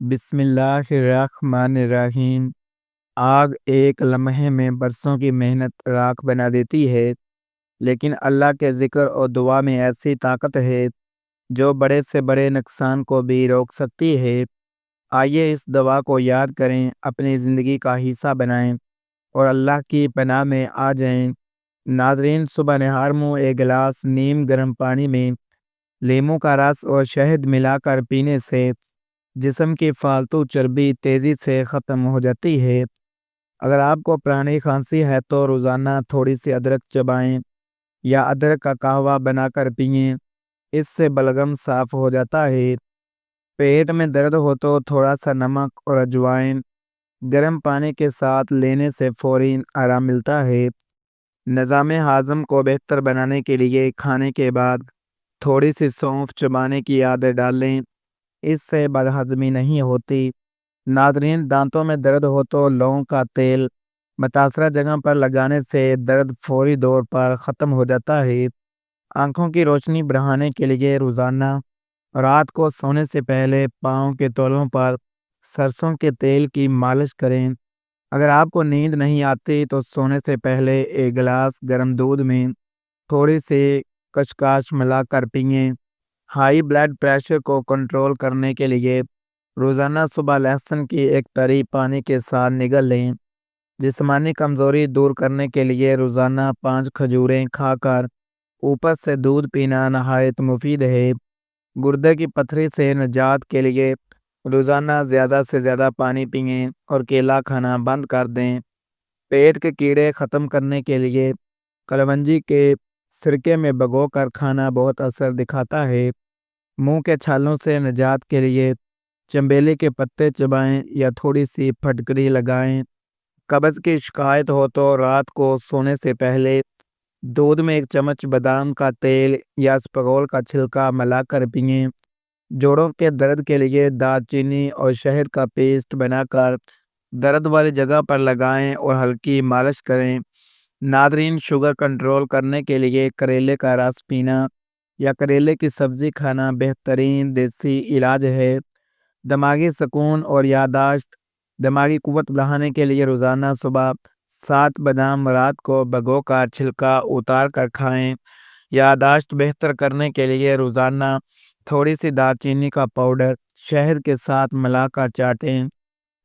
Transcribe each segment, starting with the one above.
بسم اللہ الرحمن الرحیم۔ آگ ایک لمحے میں برسوں کی محنت راکھ بنا دیتی ہے، لیکن اللہ کے ذکر اور دعا میں ایسی طاقت ہے جو بڑے سے بڑے نقصان کو بھی روک سکتی ہے۔ آئیے اس دعا کو یاد کریں، اپنی زندگی کا حصہ بنائیں اور اللہ کی پناہ میں آ جائیں۔ ناظرین، صبح نہار منہ ایک گلاس نیم گرم پانی میں لیموں کا رس اور شہد ملا کر پینے سے جسم کی فالتو چربی تیزی سے ختم ہو جاتی ہے۔ اگر آپ کو پرانی کھانسی ہے تو روزانہ تھوڑی سی ادرک چبائیں یا ادرک کا قہوہ بنا کر پئیں، اس سے بلغم صاف ہو جاتا ہے۔ پیٹ میں درد ہو تو تھوڑا سا نمک اور اجوائن گرم پانی کے ساتھ لینے سے فوری آرام ملتا ہے۔ نظام ہاضم کو بہتر بنانے کے لیے کھانے کے بعد تھوڑی سی سونف چبانے کی عادت ڈال لیں، اس سے بدہضمی نہیں ہوتی۔ ناظرین، دانتوں میں درد ہو تو لونگ کا تیل متاثرہ جگہ پر لگانے سے درد فوری طور پر ختم ہو جاتا ہے۔ آنکھوں کی روشنی بڑھانے کے لیے روزانہ رات کو سونے سے پہلے پاؤں کے تولوں پر سرسوں کے تیل کی مالش کریں۔ اگر آپ کو نیند نہیں آتی تو سونے سے پہلے ایک گلاس گرم دودھ میں تھوڑی سی کشکاش ملا کر پئیں۔ ہائی بلڈ پریشر کو کنٹرول کرنے کے لیے روزانہ صبح لہسن کی ایک تری پانی کے ساتھ نگل لیں۔ جسمانی کمزوری دور کرنے کے لیے روزانہ 5 کھجوریں کھا کر اوپر سے دودھ پینا نہایت مفید ہے۔ گردے کی پتھری سے نجات کے لیے روزانہ زیادہ سے زیادہ پانی پئیں اور کیلا کھانا بند کر دیں۔ پیٹ کے کیڑے ختم کرنے کے لیے کلونجی کے سرکے میں بھگو کر کھانا بہت اثر دکھاتا ہے۔ منہ کے چھالوں سے نجات کے لیے چنبیلی کے پتے چبائیں یا تھوڑی سی پھٹکری لگائیں۔ قبض کی شکایت ہو تو رات کو سونے سے پہلے دودھ میں 1 چمچ بادام کا تیل یا اسپغول کا چھلکا ملا کر پئیں۔ جوڑوں کے درد کے لیے دال چینی اور شہد کا پیسٹ بنا کر درد والی جگہ پر لگائیں اور ہلکی مالش کریں۔ ناظرین، شوگر کنٹرول کرنے کے لیے کریلے کا رس پینا یا کریلے کی سبزی کھانا بہترین دیسی علاج ہے۔ دماغی سکون اور یادداشت دماغی قوت بڑھانے کے لیے روزانہ صبح 7 بادام رات کو بھگو کر چھلکا اتار کر کھائیں۔ یادداشت بہتر کرنے کے لیے روزانہ تھوڑی سی دال چینی کا پاؤڈر شہد کے ساتھ ملا کر چاٹیں۔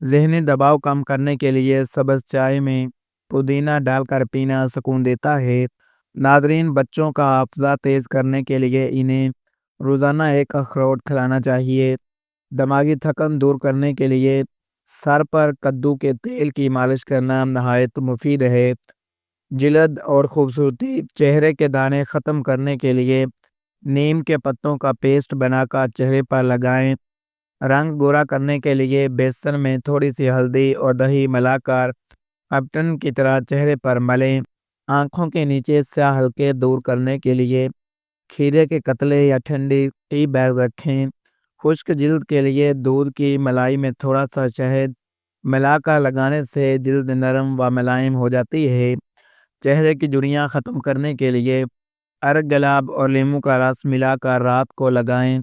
ذہنی دباؤ کم کرنے کے لیے سبز چائے میں پودینہ ڈال کر پینا سکون دیتا ہے۔ ناظرین، بچوں کا حافظہ تیز کرنے کے لیے انہیں روزانہ 1 اخروٹ کھلانا چاہیے۔ دماغی تھکن دور کرنے کے لیے سر پر کدو کے تیل کی مالش کرنا نہایت مفید ہے۔ جلد اور خوبصورتی چہرے کے دانے ختم کرنے کے لیے نیم کے پتوں کا پیسٹ بنا کر چہرے پر لگائیں۔ رنگ گورا کرنے کے لیے بیسن میں تھوڑی سی ہلدی اور دہی ملا کر اپٹن کی طرح چہرے پر ملیں۔ آنکھوں کے نیچے سیاہ حلقے دور کرنے کے لیے کھیرے کے قطرے یا ٹھنڈی ٹی بیگ رکھیں۔ خشک جلد کے لیے دودھ کی ملائی میں تھوڑا سا شہد ملا کر لگانے سے جلد نرم و ملائم ہو جاتی ہے۔ چہرے کی جھریاں ختم کرنے کے لیے ارگ گلاب اور لیموں کا رس ملا کر رات کو لگائیں۔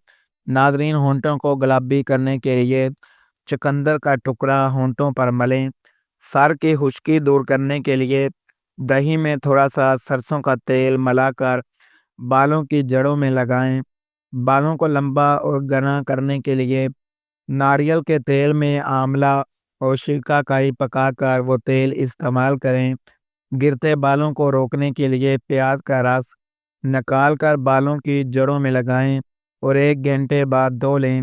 ناظرین، ہونٹوں کو گلابی کرنے کے لیے چقندر کا ٹکڑا ہونٹوں پر ملیں۔ سر کی خشکی دور کرنے کے لیے دہی میں تھوڑا سا سرسوں کا تیل ملا کر بالوں کی جڑوں میں لگائیں۔ بالوں کو لمبا اور گھنا کرنے کے لیے ناریل کے تیل میں آملہ اور سرکہ کائی پکا کر وہ تیل استعمال کریں۔ گرتے بالوں کو روکنے کے لیے پیاز کا رس نکال کر بالوں کی جڑوں میں لگائیں اور 1 گھنٹے بعد دھو لیں۔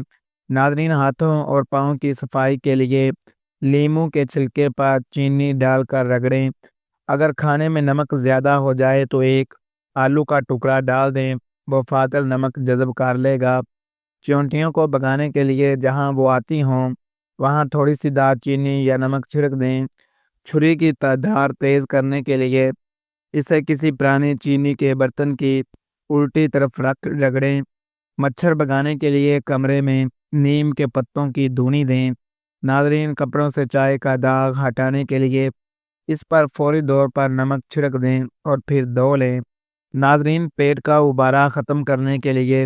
ناظرین، ہاتھوں اور پاؤں کی صفائی کے لیے لیموں کے چھلکے پر چینی ڈال کر رگڑیں۔ اگر کھانے میں نمک زیادہ ہو جائے تو 1 آلو کا ٹکڑا ڈال دیں، وہ فاضل نمک جذب کر لے گا۔ چونٹیوں کو بھگانے کے لیے جہاں وہ آتی ہوں وہاں تھوڑی سی دال چینی یا نمک چھڑک دیں۔ چھری کی دھار تیز کرنے کے لیے اسے کسی پرانے چینی کے برتن کی الٹی طرف رگڑیں۔ مچھر بھگانے کے لیے کمرے میں نیم کے پتوں کی دھونی دیں۔ ناظرین، کپڑوں سے چائے کا داغ ہٹانے کے لیے اس پر فوری طور پر نمک چھڑک دیں اور پھر دھو لیں۔ ناظرین، پیٹ کا ابارہ ختم کرنے کے لیے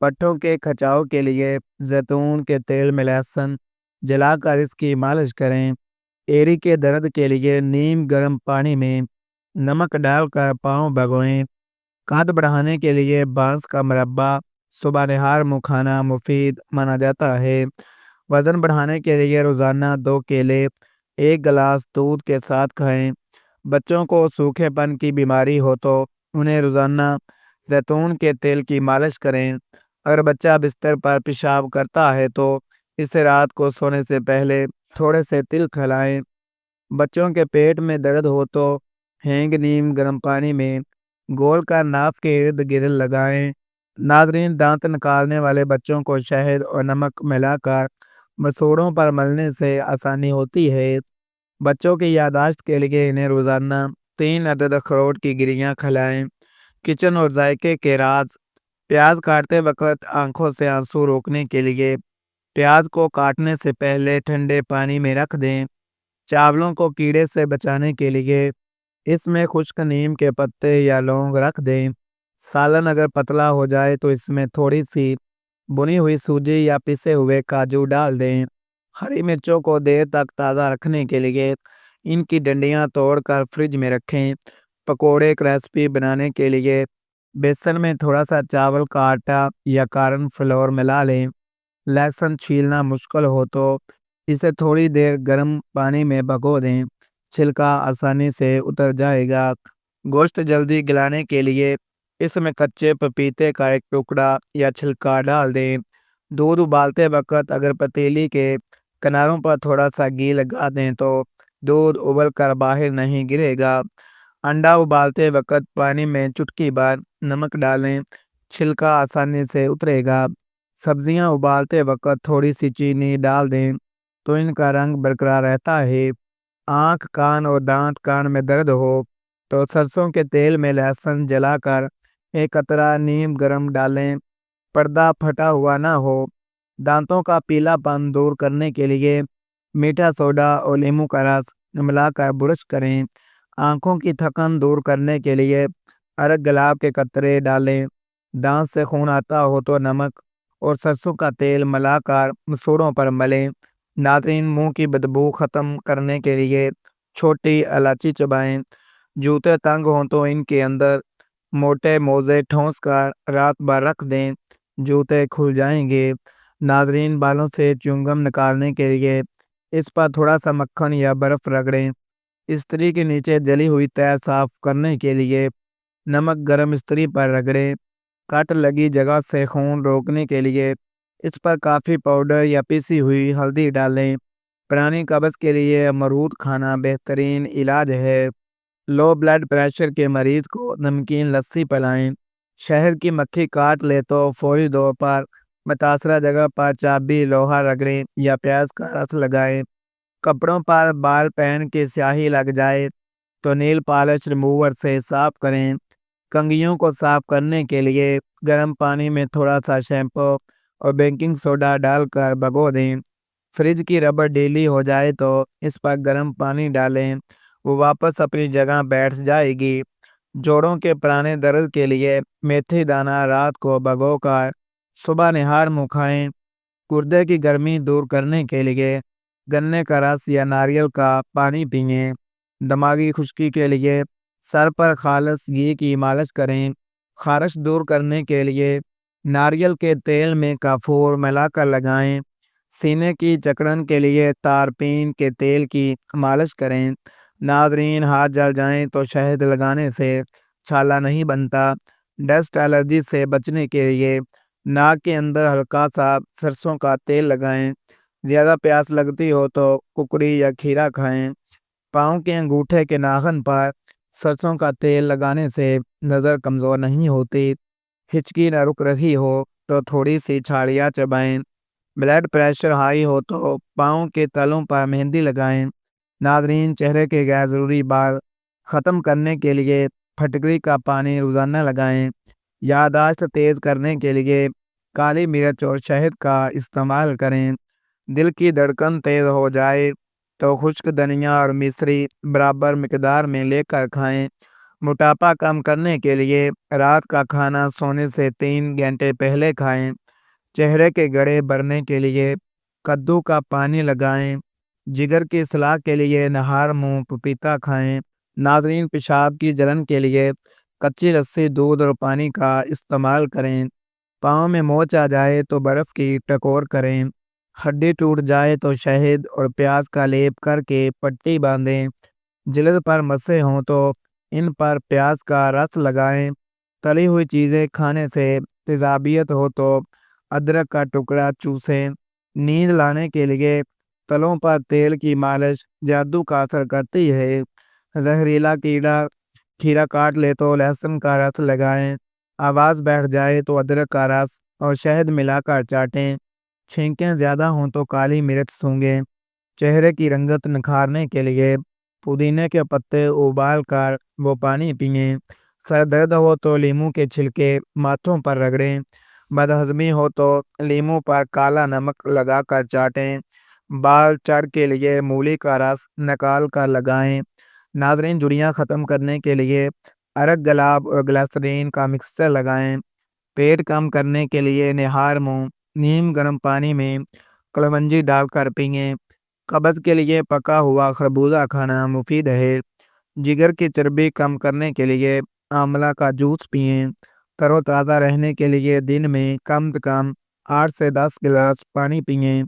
پٹھوں کے کھچاؤ کے لیے زیتون کے تیل میں لہسن جلا کر اس کی مالش کریں۔ ایڑی کے درد کے لیے نیم گرم پانی میں نمک ڈال کر پاؤں بھگوئیں۔ قد بڑھانے کے لیے بانس کا مربع صبح نہار منہ کھانا مفید مانا جاتا ہے۔ وزن بڑھانے کے لیے روزانہ 2 کیلے 1 گلاس دودھ کے ساتھ کھائیں۔ بچوں کو سوکھے پن کی بیماری ہو تو انہیں روزانہ زیتون کے تیل کی مالش کریں۔ اگر بچہ بستر پر پیشاب کرتا ہے تو اسے رات کو سونے سے پہلے تھوڑے سے تل کھلائیں۔ بچوں کے پیٹ میں درد ہو تو ہینگ نیم گرم پانی میں گول کر ناف کے ارد گرد لگائیں۔ ناظرین، دانت نکالنے والے بچوں کو شہد اور نمک ملا کر مسوڑوں پر ملنے سے آسانی ہوتی ہے۔ بچوں کی یادداشت کے لیے انہیں روزانہ 3 عدد اخروٹ کی گریاں کھلائیں۔ کچن اور ذائقے کے راز: پیاز کاٹتے وقت آنکھوں سے آنسو روکنے کے لیے پیاز کو کاٹنے سے پہلے ٹھنڈے پانی میں رکھ دیں۔ چاولوں کو کیڑے سے بچانے کے لیے اس میں خشک نیم کے پتے یا لونگ رکھ دیں۔ سالن اگر پتلا ہو جائے تو اس میں تھوڑی سی بنی ہوئی سوجی یا پسے ہوئے کاجو ڈال دیں۔ ہری مرچوں کو دیر تک تازہ رکھنے کے لیے ان کی ڈنڈیاں توڑ کر فریج میں رکھیں۔ پکوڑے کرسپی بنانے کے لیے بیسن میں تھوڑا سا چاول کا آٹا یا کارن فلور ملا لیں۔ لہسن چھیلنا مشکل ہو تو اسے تھوڑی دیر گرم پانی میں بھگو دیں، چھلکا آسانی سے اتر جائے گا۔ گوشت جلدی گلانے کے لیے اس میں کچے پپیتے کا ایک ٹکڑا یا چھلکا ڈال دیں۔ دودھ ابالتے وقت اگر پتیلی کے کناروں پر تھوڑا سا گھی لگا دیں تو دودھ ابل کر باہر نہیں گرے گا۔ انڈا ابالتے وقت پانی میں چٹکی بھر نمک ڈالیں، چھلکا آسانی سے اترے گا۔ سبزیاں ابالتے وقت تھوڑی سی چینی ڈال دیں تو ان کا رنگ برقرار رہتا ہے۔ آنکھ، کان اور دانت کان میں درد ہو تو سرسوں کے تیل میں لہسن جلا کر 1 قطرہ نیم گرم ڈالیں، پردہ پھٹا ہوا نہ ہو۔ دانتوں کا پیلا پن دور کرنے کے لیے میٹھا سوڈا اور لیموں کا رس ملا کر برش کریں۔ آنکھوں کی تھکن دور کرنے کے لیے ارگ گلاب کے قطرے ڈالیں۔ دانت سے خون آتا ہو تو نمک اور سرسوں کا تیل ملا کر مسوڑوں پر ملیں۔ ناظرین، منہ کی بدبو ختم کرنے کے لیے چھوٹی الائچی چبائیں۔ جوتے تنگ ہوں تو ان کے اندر موٹے موزے ٹھونس کر رات بھر رکھ دیں، جوتے کھل جائیں گے۔ ناظرین، بالوں سے چیونگم نکالنے کے لیے اس پر تھوڑا سا مکھن یا برف رگڑیں۔ استری کے نیچے جلی ہوئی تہہ صاف کرنے کے لیے نمک گرم استری پر رگڑیں۔ کٹ لگی جگہ سے خون روکنے کے لیے اس پر کافی پاؤڈر یا پیسی ہوئی ہلدی ڈالیں۔ پرانی قبض کے لیے امرود کھانا بہترین علاج ہے۔ لو بلڈ پریشر کے مریض کو نمکین لسی پلائیں۔ شہد کی مکھی کاٹ لے تو فوری طور پر متاثرہ جگہ پر چابی لوہا رگڑیں یا پیاز کا رس لگائیں۔ کپڑوں پر بال پین کی سیاہی لگ جائے تو نیل پالش ریموور سے صاف کریں۔ کنگھیوں کو صاف کرنے کے لیے گرم پانی میں تھوڑا سا شیمپو اور بیکنگ سوڈا ڈال کر بھگو دیں۔ فریج کی ربڑ ڈھیلی ہو جائے تو اس پر گرم پانی ڈالیں، وہ واپس اپنی جگہ بیٹھ جائے گی۔ جوڑوں کے پرانے درد کے لیے میتھی دانہ رات کو بھگو کر صبح نہار منہ کھائیں۔ گردے کی گرمی دور کرنے کے لیے گنے کا رس یا ناریل کا پانی پئیں۔ دماغی خشکی کے لیے سر پر خالص گھی کی مالش کریں۔ خارش دور کرنے کے لیے ناریل کے تیل میں کافور ملا کر لگائیں۔ سینے کی جکڑن کے لیے تارپین کے تیل کی مالش کریں۔ ناظرین، ہاتھ جل جائیں تو شہد لگانے سے چھالا نہیں بنتا۔ ڈسٹ الرجی سے بچنے کے لیے ناک کے اندر ہلکا سا سرسوں کا تیل لگائیں۔ زیادہ پیاس لگتی ہو تو ککڑی یا کھیرا کھائیں۔ پاؤں کے انگوٹھے کے ناخن پر سرسوں کا تیل لگانے سے نظر کمزور نہیں ہوتی۔ ہچکی نہ رک رہی ہو تو تھوڑی سی چھالیاں چبائیں۔ بلڈ پریشر ہائی ہو تو پاؤں کے تلوں پر مہندی لگائیں۔ ناظرین، چہرے کے غیر ضروری بال ختم کرنے کے لیے پھٹکری کا پانی روزانہ لگائیں۔ یادداشت تیز کرنے کے لیے کالی مرچ اور شہد کا استعمال کریں۔ دل کی دھڑکن تیز ہو جائے تو خشک دھنیا اور مصری برابر مقدار میں لے کر کھائیں۔ موٹاپا کم کرنے کے لیے رات کا کھانا سونے سے 3 گھنٹے پہلے کھائیں۔ چہرے کے گڑھے بڑھنے کے لیے کدو کا پانی لگائیں۔ جگر کی اصلاح کے لیے نہار منہ پپیتا کھائیں۔ ناظرین، پیشاب کی جلن کے لیے کچی لسی، دودھ اور پانی کا استعمال کریں۔ پاؤں میں موچ آ جائے تو برف کی ٹکور کریں۔ ہڈی ٹوٹ جائے تو شہد اور پیاز کا لیپ کر کے پٹی باندھیں۔ جلد پر مسے ہوں تو ان پر پیاز کا رس لگائیں۔ تلی ہوئی چیزیں کھانے سے تیزابیت ہو تو ادرک کا ٹکڑا چوسیں۔ نیند لانے کے لیے تلوں پر تیل کی مالش جادو کا اثر کرتی ہے۔ زہریلا کھیرا کاٹ لے تو لہسن کا رس لگائیں۔ آواز بیٹھ جائے تو ادرک کا رس اور شہد ملا کر چاٹیں۔ چھینکیں زیادہ ہوں تو کالی مرچ سونگھیں۔ چہرے کی رنگت نکھارنے کے لیے پودینے کے پتے ابال کر وہ پانی پئیں۔ سر درد ہو تو لیموں کے چھلکے ماتھوں پر رگڑیں۔ بدہضمی ہو تو لیموں پر کالا نمک لگا کر چاٹیں۔ بال چڑھ کے لیے مولی کا رس نکال کر لگائیں۔ ناظرین، جڑیاں ختم کرنے کے لیے ارگ گلاب اور گلسرین کا مکسچر لگائیں۔ پیٹ کم کرنے کے لیے نہار منہ نیم گرم پانی میں کلونجی ڈال کر پئیں۔ قبض کے لیے پکا ہوا خربوزہ کھانا مفید ہے۔ جگر کی چربی کم کرنے کے لیے آملہ کا جوس پئیں۔ تر و تازہ رہنے کے لیے دن میں کم سے کم 8 سے 10 گلاس پانی پئیں۔